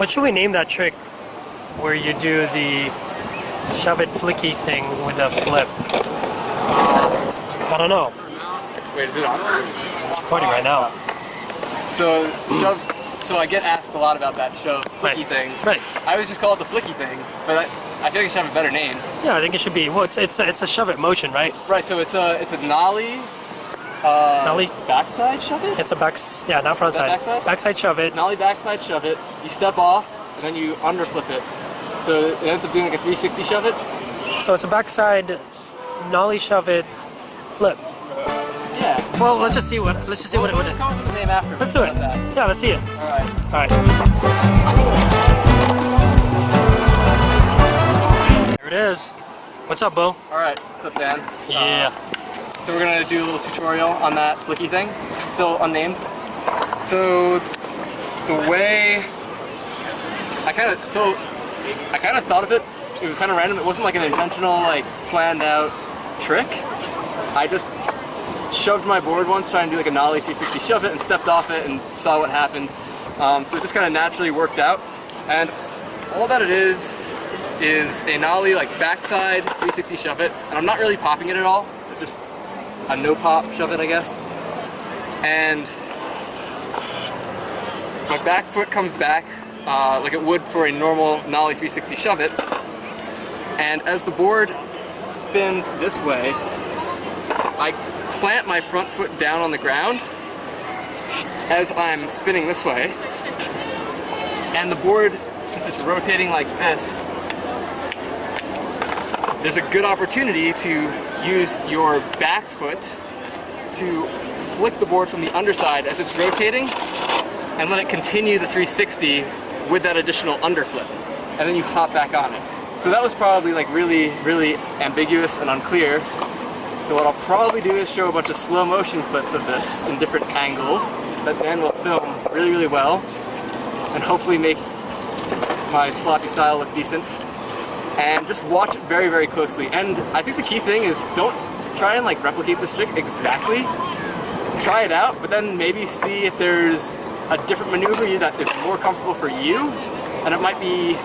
What should we name that trick where you do the shove it flicky thing with a flip? I don't know. Wait, is it on? It's pointing right now. So I get asked a lot about that shove flicky thing. Right. I always just call it the flicky thing, but I feel like it should have a better name. Yeah, I think it should be. Well, it's a shove it motion, right? Right. So it's a nollie. Nollie. Backside shove it. It's a not front side. Backside? Backside shove it. Nollie backside shove it. You step off and then you underflip it. So it ends up being like a 360 shove it. So it's a backside nollie shove it flip. Yeah. Well, let's just see what it. Let's come up with a name after. Let's do it. That. Yeah, let's see it. All right. All right. There it is. What's up, Bo? All right. What's up, Dan? Yeah. So we're gonna do a little tutorial on that flicky thing. Still unnamed. So the way I kind of thought of it. It was kind of random. It wasn't like an intentional, like planned out trick. I just shoved my board once trying to do like a nollie 360 shove it and stepped off it and saw what happened. So it just kind of naturally worked out. And all that it is a nollie like backside 360 shove it. And I'm not really popping it at all. Just a no pop shove it, I guess. And my back foot comes back like it would for a normal nollie 360 shove it. And as the board spins this way, I plant my front foot down on the ground as I'm spinning this way. And the board, since it's rotating like this, there's a good opportunity to use your back foot to flick the board from the underside as it's rotating and let it continue the 360 with that additional underflip. And then you hop back on it. So that was probably like really, really ambiguous and unclear. So what I'll probably do is show a bunch of slow motion clips of this in different angles that Dan will film really, really well and hopefully make my sloppy style look decent. And just watch it very, very closely. And I think the key thing is don't try and like replicate this trick exactly. Try it out, but then maybe see if there's a different maneuver that is more comfortable for you. And it might be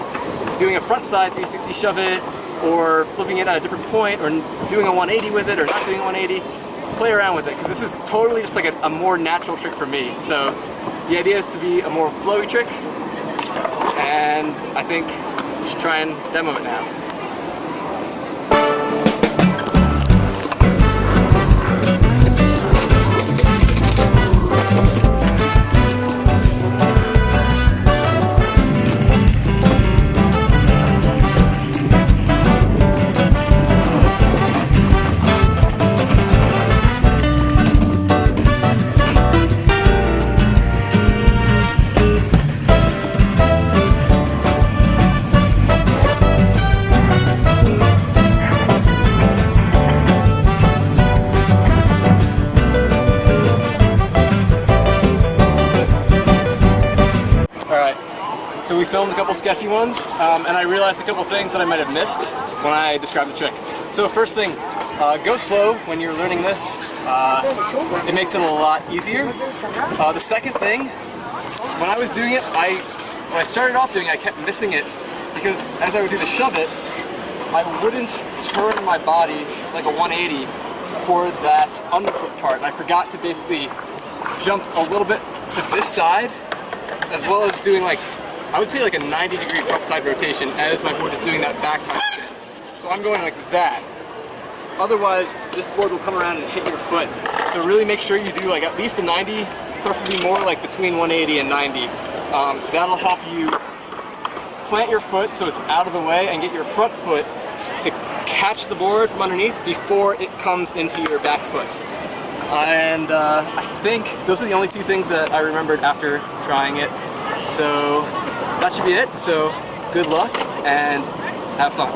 doing a front side 360 shove it, or flipping it at a different point, or doing a 180 with it, or not doing a 180. Play around with it, because this is totally just like a more natural trick for me. So the idea is to be a more flowy trick, and I think we should try and demo it now. So we filmed a couple sketchy ones, and I realized a couple things that I might have missed when I described the trick. So first thing, go slow when you're learning this. It makes it a lot easier. The second thing, when I was doing it, when I started off doing it, I kept missing it because as I would do the shove it, I wouldn't turn my body like a 180 for that underfoot part. And I forgot to basically jump a little bit to this side, as well as doing like, I would say like a 90-degree front side rotation as my board is doing that backside spin. So I'm going like that. Otherwise, this board will come around and hit your foot. So really make sure you do like at least a 90, preferably more like between 180 and 90. That'll help you plant your foot so it's out of the way and get your front foot to catch the board from underneath before it comes into your back foot. And I think those are the only two things that I remembered after trying it. So that should be it. So good luck and have fun.